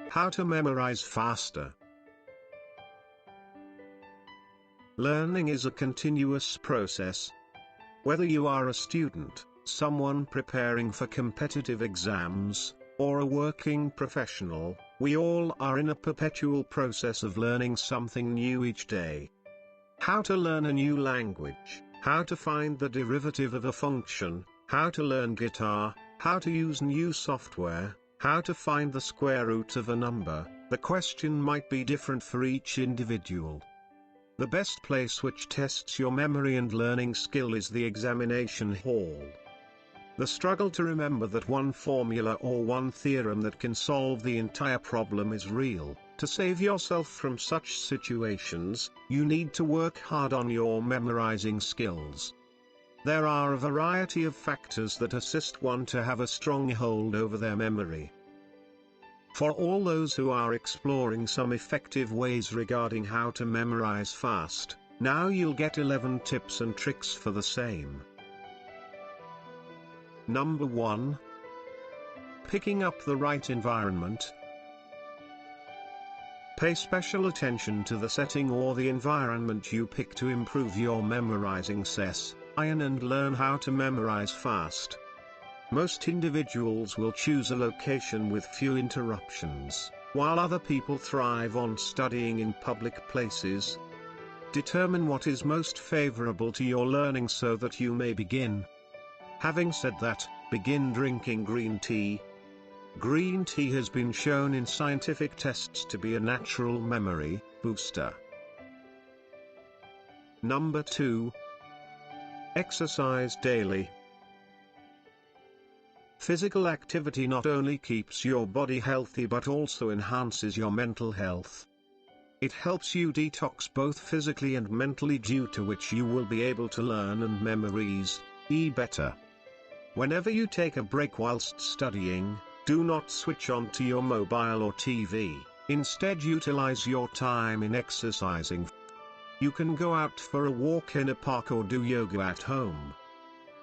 How to memorize faster. Learning is a continuous process. Whether you are a student, someone preparing for competitive exams, or a working professional, we all are in a perpetual process of learning something new each day. How to learn a new language, how to find the derivative of a function, how to learn guitar, how to use new software, how to find the square root of a number. The question might be different for each individual. The best place which tests your memory and learning skill is the examination hall. The struggle to remember that one formula or one theorem that can solve the entire problem is real. To save yourself from such situations, you need to work hard on your memorizing skills. There are a variety of factors that assist one to have a strong hold over their memory. For all those who are exploring some effective ways regarding how to memorize fast, now you'll get 11 tips and tricks for the same. Number 1. Picking up the right environment. Pay special attention to the setting or the environment you pick to improve your memorizing success, and learn how to memorize fast. Most individuals will choose a location with few interruptions, while other people thrive on studying in public places. Determine what is most favorable to your learning so that you may begin. Having said that, begin drinking green tea. Green tea has been shown in scientific tests to be a natural memory booster. Number 2. Exercise daily. Physical activity not only keeps your body healthy but also enhances your mental health. It helps you detox both physically and mentally, due to which you will be able to learn and memorize better. Whenever you take a break whilst studying, do not switch on to your mobile or TV, instead utilize your time in exercising. You can go out for a walk in a park or do yoga at home.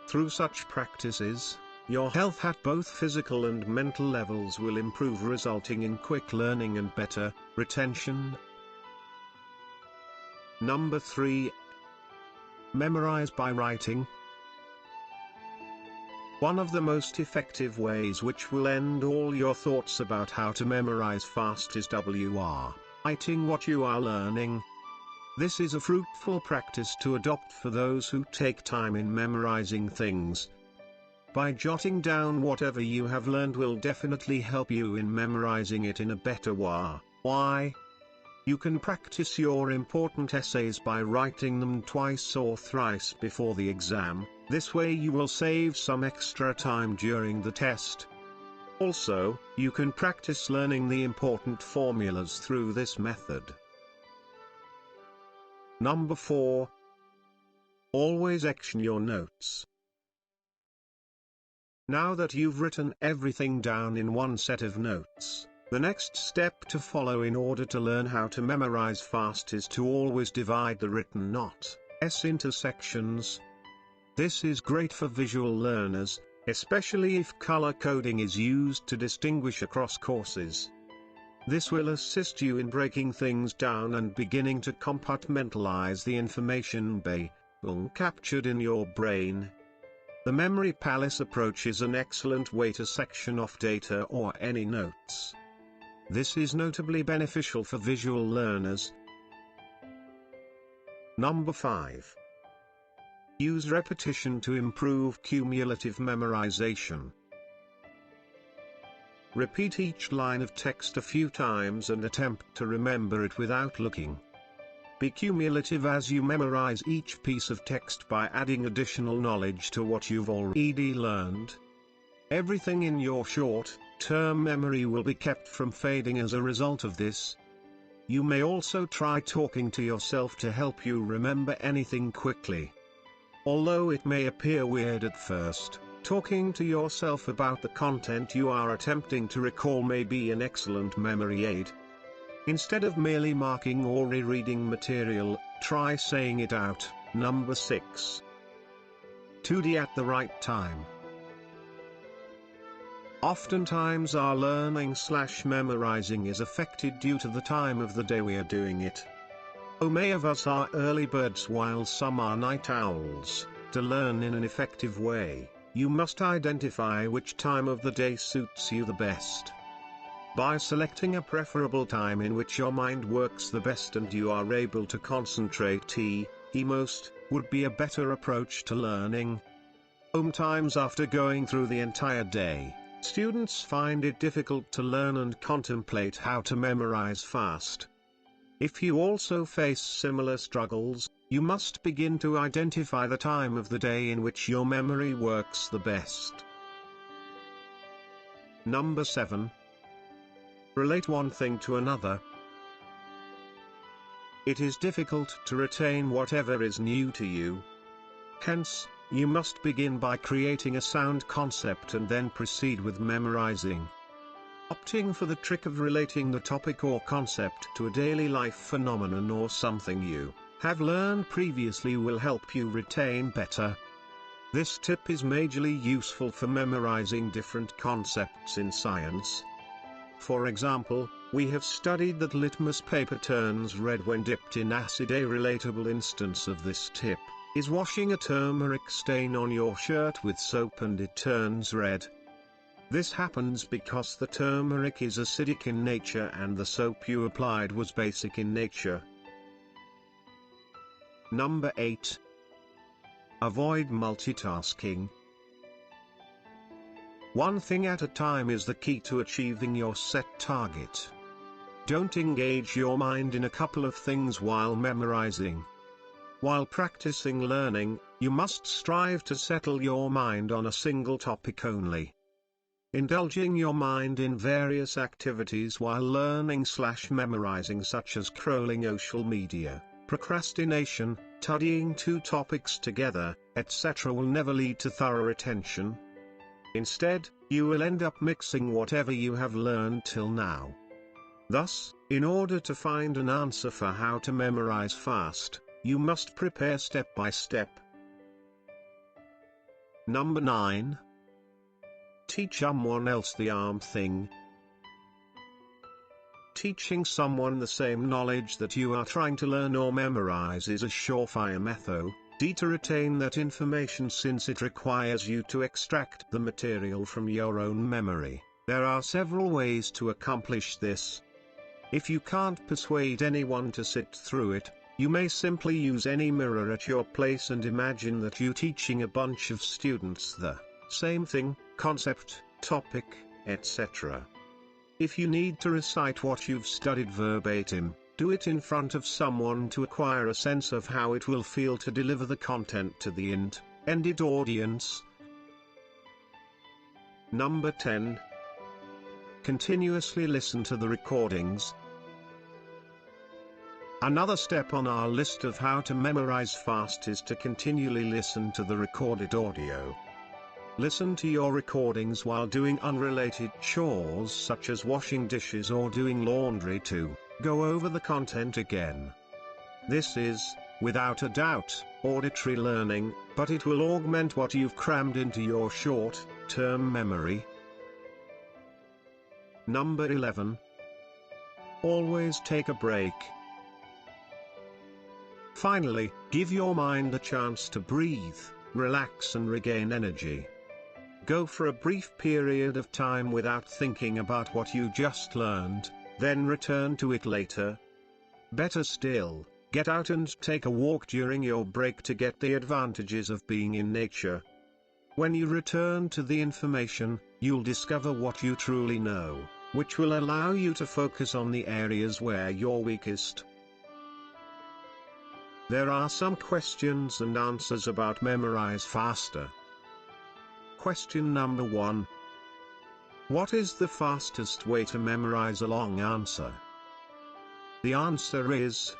Through such practices, your health at both physical and mental levels will improve, resulting in quick learning and better retention. Number 3. Memorize by writing. One of the most effective ways which will end all your thoughts about how to memorize fast is writing what you are learning. This is a fruitful practice to adopt for those who take time in memorizing things. By jotting down whatever you have learned will definitely help you in memorizing it in a better way. You can practice your important essays by writing them twice or thrice before the exam. This way you will save some extra time during the test. Also, you can practice learning the important formulas through this method. Number 4. Always action your notes. Now that you've written everything down in one set of notes, the next step to follow in order to learn how to memorize fast is to always divide the written notes into sections. This is great for visual learners, especially if color coding is used to distinguish across courses. This will assist you in breaking things down and beginning to compartmentalize the information captured in your brain. The memory palace approach is an excellent way to section off data or any notes. This is notably beneficial for visual learners. Number 5. Use repetition to improve cumulative memorization. Repeat each line of text a few times and attempt to remember it without looking. Be cumulative as you memorize each piece of text by adding additional knowledge to what you've already learned. Everything in your short-term memory will be kept from fading as a result of this. You may also try talking to yourself to help you remember anything quickly. Although it may appear weird at first, talking to yourself about the content you are attempting to recall may be an excellent memory aid. Instead of merely marking or rereading material, try saying it out. Number 6. 2D at the right time. Oftentimes our learning/memorizing is affected due to the time of the day we are doing it. Many of us are early birds while some are night owls. To learn in an effective way, you must identify which time of the day suits you the best. By selecting a preferable time in which your mind works the best and you are able to concentrate most, would be a better approach to learning. Sometimes after going through the entire day, students find it difficult to learn and contemplate how to memorize fast. If you also face similar struggles, you must begin to identify the time of the day in which your memory works the best. Number 7. Relate one thing to another. It is difficult to retain whatever is new to you. Hence, you must begin by creating a sound concept and then proceed with memorizing. Opting for the trick of relating the topic or concept to a daily life phenomenon or something you have learned previously will help you retain better. This tip is majorly useful for memorizing different concepts in science. For example, we have studied that litmus paper turns red when dipped in acid. A relatable instance of this tip is washing a turmeric stain on your shirt with soap and it turns red. This happens because the turmeric is acidic in nature and the soap you applied was basic in nature. Number 8. Avoid multitasking. One thing at a time is the key to achieving your set target. Don't engage your mind in a couple of things while memorizing. While practicing learning, you must strive to settle your mind on a single topic only. Indulging your mind in various activities while learning/memorizing, such as scrolling social media, procrastination, studying two topics together, etc., will never lead to thorough retention. Instead, you will end up mixing whatever you have learned till now. Thus, in order to find an answer for how to memorize fast, you must prepare step by step. Number 9. Teach someone else the same thing. Teaching someone the same knowledge that you are trying to learn or memorize is a surefire method to retain that information, since it requires you to extract the material from your own memory. There are several ways to accomplish this. If you can't persuade anyone to sit through it, you may simply use any mirror at your place and imagine that you're teaching a bunch of students the same thing, concept, topic, etc. If you need to recite what you've studied verbatim, do it in front of someone to acquire a sense of how it will feel to deliver the content to the intended audience. Number 10. Continuously listen to the recordings. Another step on our list of how to memorize fast is to continually listen to the recorded audio. Listen to your recordings while doing unrelated chores such as washing dishes or doing laundry to go over the content again. This is, without a doubt, auditory learning, but it will augment what you've crammed into your short-term memory. Number 11. Always take a break. Finally, give your mind a chance to breathe, relax and regain energy. Go for a brief period of time without thinking about what you just learned, then return to it later. Better still, get out and take a walk during your break to get the advantages of being in nature. When you return to the information, you'll discover what you truly know, which will allow you to focus on the areas where you're weakest. There are some questions and answers about memorize faster. Question number 1. What is the fastest way to memorize a long answer? The answer is: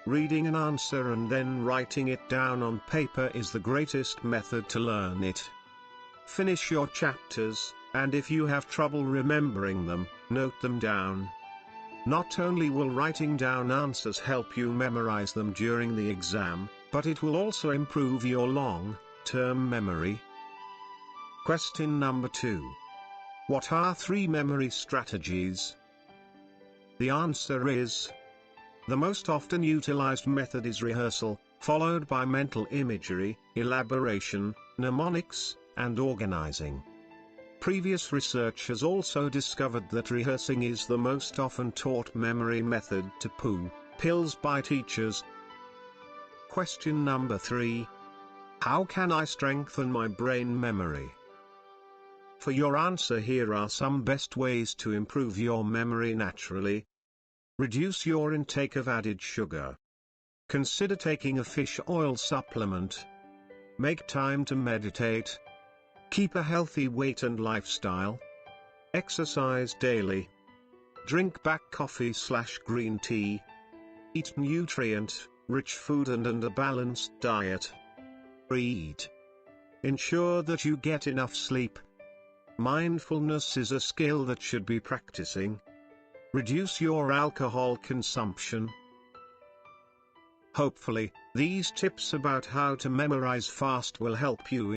reading an answer and then writing it down on paper is the greatest method to learn it. Finish your chapters, and if you have trouble remembering them, note them down. Not only will writing down answers help you memorize them during the exam, but it will also improve your long-term memory. Question number 2. What are 3 memory strategies? The answer is: the most often utilized method is rehearsal, followed by mental imagery, elaboration, mnemonics, and organizing. Previous research has also discovered that rehearsing is the most often taught memory method to pupils by teachers. Question number 3. How can I strengthen my brain memory? For your answer, here are some best ways to improve your memory naturally. Reduce your intake of added sugar. Consider taking a fish oil supplement. Make time to meditate. Keep a healthy weight and lifestyle. Exercise daily. Drink black coffee/green tea. Eat nutrient-rich food and a balanced diet. Read. Ensure that you get enough sleep. Mindfulness is a skill that should be practicing. Reduce your alcohol consumption. Hopefully, these tips about how to memorize fast will help you